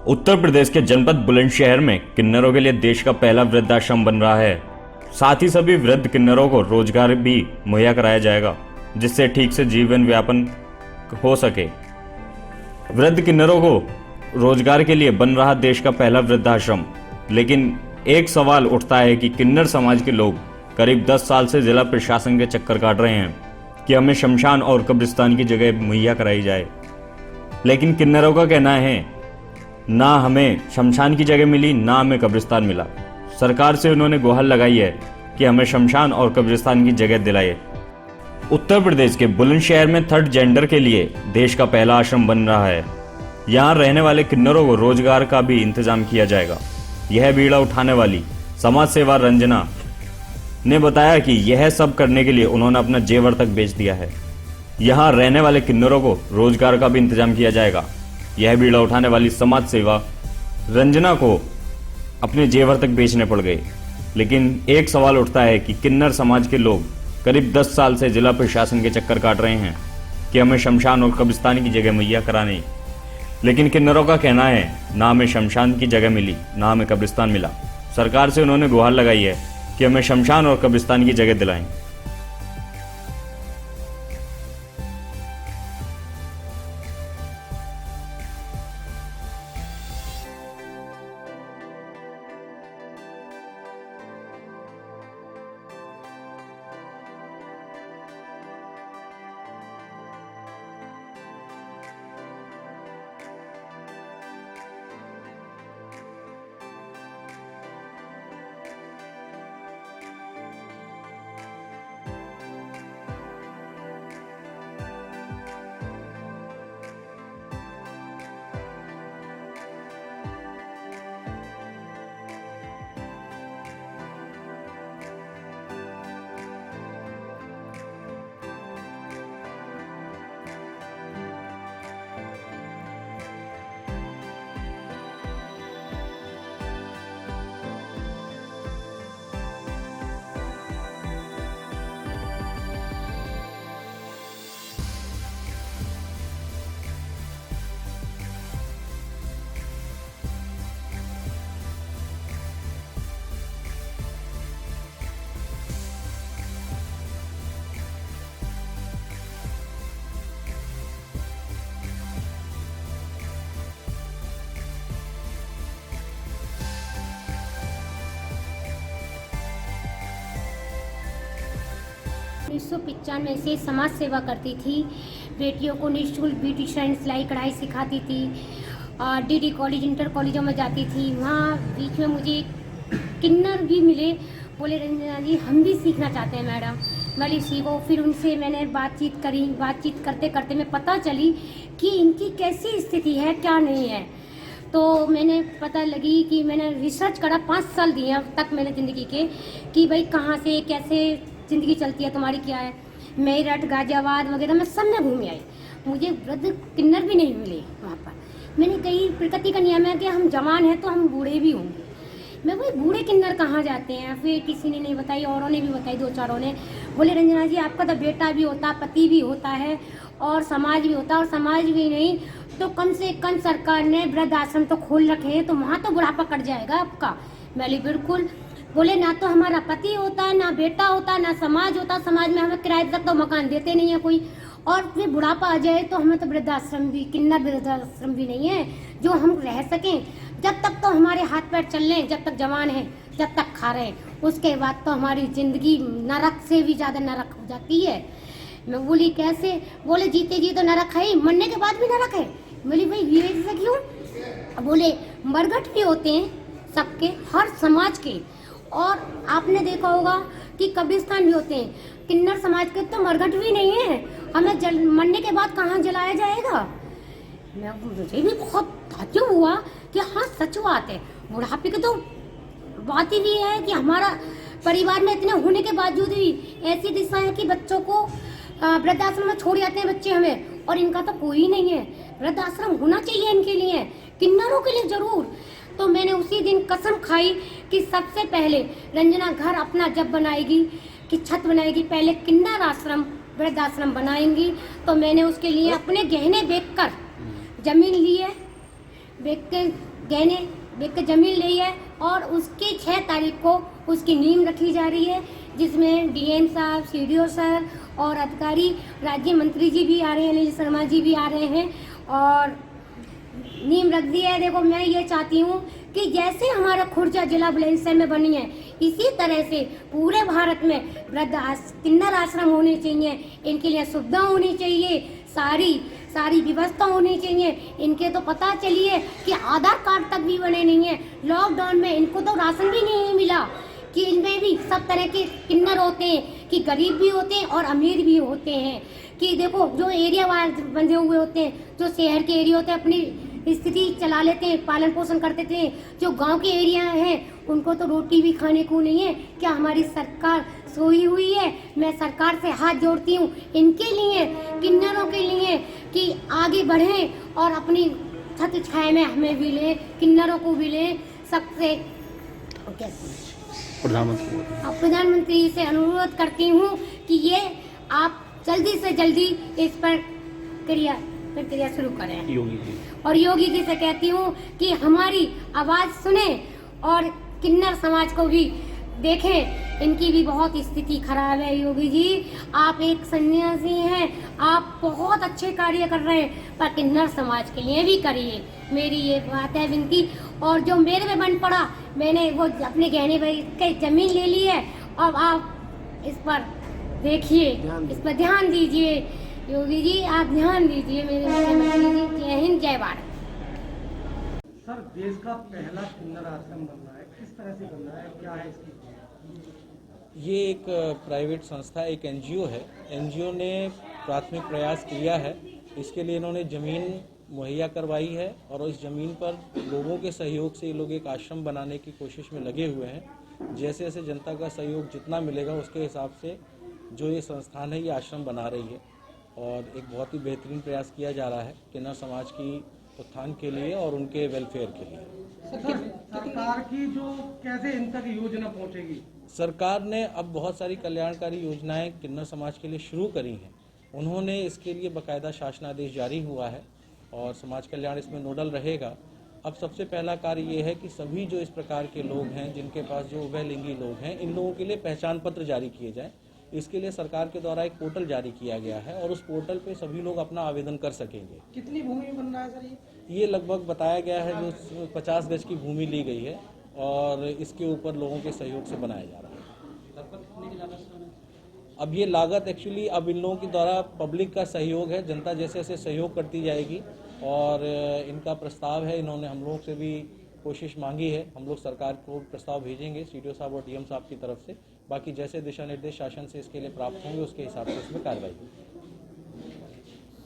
उत्तर प्रदेश के जनपद बुलंदशहर में किन्नरों के लिए देश का पहला वृद्धाश्रम बन रहा है। साथ ही सभी वृद्ध किन्नरों को रोजगार भी मुहैया कराया जाएगा, जिससे ठीक से जीवन यापन हो सके। वृद्ध किन्नरों को रोजगार के लिए बन रहा देश का पहला वृद्धाश्रम। लेकिन एक सवाल उठता है कि किन्नर समाज के लोग करीब 10 साल से जिला प्रशासन के चक्कर काट रहे हैं कि हमें शमशान और कब्रिस्तान की जगह मुहैया कराई जाए। लेकिन किन्नरों का कहना है ना हमें शमशान की जगह मिली, ना हमें कब्रिस्तान मिला। सरकार से उन्होंने गुहार लगाई है कि हमें शमशान और कब्रिस्तान की जगह दिलाए। उत्तर प्रदेश के बुलंदशहर में थर्ड जेंडर के लिए देश का पहला आश्रम बन रहा है। यहाँ रहने वाले किन्नरों को रोजगार का भी इंतजाम किया जाएगा। यह बीड़ा उठाने वाली समाज सेवा रंजना ने बताया कि यह सब करने के लिए उन्होंने अपना जेवर तक बेच दिया है। यहाँ रहने वाले किन्नरों को रोजगार का भी इंतजाम किया जाएगा। यह बीड़ा उठाने वाली समाज सेवा रंजना को अपने जेवर तक बेचने पड़ गए। लेकिन एक सवाल उठता है कि किन्नर समाज के लोग करीब 10 साल से जिला प्रशासन के चक्कर काट रहे हैं कि हमें शमशान और कब्रिस्तान की जगह मुहैया कराने। लेकिन किन्नरों का कहना है ना हमें शमशान की जगह मिली, ना हमें कब्रिस्तान मिला। सरकार से उन्होंने गुहार लगाई है कि हमें शमशान और कब्रिस्तान की जगह दिलाएं। उन्नीस सौ 95 से समाज सेवा करती थी। बेटियों को निःशुल्क ब्यूटिशियन सिलाई कढ़ाई सिखाती थी। डीडी कॉलेज इंटर कॉलेजों में जाती थी। वहाँ बीच में मुझे किन्नर भी मिले, बोले रंजना जी हम भी सीखना चाहते हैं मैडम, भले सीखो। फिर उनसे मैंने बातचीत करी। बातचीत करते करते मैं पता चली कि इनकी कैसी स्थिति है, क्या नहीं है। तो मैंने पता लगी कि मैंने रिसर्च करा, 5 साल दिए अब तक मैंने ज़िंदगी के, कि भाई कहाँ से कैसे ज़िंदगी चलती है तुम्हारी, क्या है। मेरठ गाजियाबाद वगैरह मैं सब में घूम आई। मुझे वृद्ध किन्नर भी नहीं मिले वहाँ पर। मैंने कही प्रकृति का नियम है कि हम जवान हैं तो हम बूढ़े भी होंगे। मैं वही बूढ़े किन्नर कहाँ जाते हैं। फिर किसी ने नहीं बताई, औरों ने भी बताई, 2-4 ने। बोले रंजना जी आपका तो बेटा भी होता, पति भी होता है और समाज भी होता है, और समाज भी नहीं तो कम से कम सरकार ने वृद्ध आश्रम तो खोल रखे हैं, तो वहाँ तो बुढ़ापा कट जाएगा आपका। मैंने बिल्कुल। बोले ना तो हमारा पति होता, ना बेटा होता, ना समाज होता। समाज में हमें किराए तक तो मकान देते नहीं है कोई, और फिर बुढ़ापा आ जाए तो हमें तो वृद्धाश्रम भी, किन्नर वृद्धाश्रम भी नहीं है जो हम रह सकें। जब तक तो हमारे हाथ पैर चल रहे हैं, जब तक जवान हैं, जब तक खा रहे हैं, उसके बाद तो हमारी ज़िंदगी नरक से भी ज़्यादा नरक हो जाती है। मैं बोली कैसे? बोले जीते जी तो नरक है ही, मरने के बाद भी नरक है। बोली भाई ये ऐसा क्यों? बोले मरघट भी होते हैं सबके, हर समाज के, और आपने देखा होगा कि कब्रिस्तान भी होते हैं। किन्नर समाज के तो मरघट भी नहीं है। हमें मरने के बाद कहाँ जलाया जाएगा? मुझे भी बहुत ताज्जुब हुआ कि हाँ सच बात है। बुढ़ापे की तो बात ही भी है कि हमारा परिवार में इतने होने के बावजूद भी ऐसी दिशा है कि बच्चों को वृद्धाश्रम में छोड़ जाते हैं बच्चे हमें, और इनका तो कोई नहीं है। वृद्धाश्रम होना चाहिए इनके लिए, किन्नरों के लिए जरूर। तो मैंने उसी दिन कसम खाई कि सबसे पहले रंजना घर अपना जब बनाएगी, कि छत बनाएगी, पहले किन्नर आश्रम वृद्धाश्रम बनाएंगी। तो मैंने उसके लिए अपने गहने बेचकर, जमीन लिए, बेच के गहने बेच कर जमीन ली है और उसकी 6 तारीख को उसकी नींव रखी जा रही है, जिसमें डीएम साहब, सीडीओ सर और अधिकारी राज्य मंत्री जी भी आ रहे हैं, अनिल शर्मा जी भी आ रहे हैं और नींव रख दी है। देखो, मैं ये चाहती हूँ कि जैसे हमारा खुर्जा जिला बुलंदशहर में बनी है, इसी तरह से पूरे भारत में किन्नर आश्रम होने चाहिए, इनके लिए सुविधा होनी चाहिए, सारी व्यवस्था होनी चाहिए। इनके तो पता चलिए कि आधार कार्ड तक भी बने नहीं है। लॉकडाउन में इनको तो राशन भी नहीं मिला, कि इनमें भी सब तरह के किन्नर होते हैं, कि गरीब भी होते हैं और अमीर भी होते हैं। कि देखो, जो एरिया वाइज बंधे हुए होते हैं, जो शहर के एरिया होते हैं अपनी स्थिति चला लेते हैं, पालन पोषण करते थे। जो गांव के एरिया हैं उनको तो रोटी भी खाने को नहीं है। क्या हमारी सरकार सोई हुई है? मैं सरकार से हाथ जोड़ती हूँ इनके लिए, किन्नरों के लिए, कि आगे बढ़ें और अपनी छत्र छाया में हमें भी ले, किन्नरों को भी ले। सबसे प्रधानमंत्री से अनुरोध करती हूँ कि ये आप जल्दी से जल्दी इस पर प्रक्रिया शुरू करें। और योगी जी से कहती हूँ कि हमारी आवाज़ सुने और किन्नर समाज को भी देखें। इनकी भी बहुत स्थिति खराब है। योगी जी, आप एक सन्यासी हैं, आप बहुत अच्छे कार्य कर रहे हैं, पर किन्नर समाज के लिए भी करिए, मेरी ये बात है, विनती। और जो मेरे में बन पड़ा, मैंने वो अपने गहने के जमीन ले ली है। अब आप इस पर देखिए, इस पर ध्यान दीजिए। योगी जी, आप ध्यान दीजिए मेरे मुख्यमंत्री जी। जय हिंद, जय भारत। सर, देश का पहला किन्नर आश्रम बन रहा है, किस तरह से बन रहा है, क्या है इसकी? ये एक प्राइवेट संस्था, एक एनजीओ है। एनजीओ ने प्राथमिक प्रयास किया है। इसके लिए इन्होंने ज़मीन मुहैया करवाई है और उस ज़मीन पर लोगों के सहयोग से ये लोग एक आश्रम बनाने की कोशिश में लगे हुए हैं। जैसे जैसे जनता का सहयोग जितना मिलेगा उसके हिसाब से जो ये संस्थान है ये आश्रम बना रही है और एक बहुत ही बेहतरीन प्रयास किया जा रहा है किन्नर समाज की उत्थान के लिए और उनके वेलफेयर के लिए। सरकार की जो कैसे इन तक योजना पहुंचेगी? सरकार ने अब बहुत सारी कल्याणकारी योजनाएं किन्नर समाज के लिए शुरू करी हैं। उन्होंने इसके लिए बाकायदा शासनादेश जारी हुआ है और समाज कल्याण इसमें नोडल रहेगा। अब सबसे पहला कार्य ये है कि सभी जो इस प्रकार के लोग हैं, जिनके पास जो उभयलिंगी लोग हैं, इन लोगों के लिए पहचान पत्र जारी किए जाएं। इसके लिए सरकार के द्वारा एक पोर्टल जारी किया गया है और उस पोर्टल पे सभी लोग अपना आवेदन कर सकेंगे। कितनी भूमि बन रहा है सर ये लगभग बताया गया है जो 50 गज की भूमि ली गई है और इसके ऊपर लोगों के सहयोग से बनाया जा रहा है। अब ये लागत एक्चुअली अब इन लोगों के द्वारा पब्लिक का सहयोग है, जनता जैसे जैसे सहयोग करती जाएगी और इनका प्रस्ताव है। इन्होंने हम लोग से भी कोशिश मांगी है, हम लोग सरकार को प्रस्ताव भेजेंगे सीडीओ साहब और डीएम साहब की तरफ से। बाकी जैसे दिशा निर्देश शासन से इसके लिए प्राप्त होंगे उसके हिसाब से इसमें कार्रवाई होगी।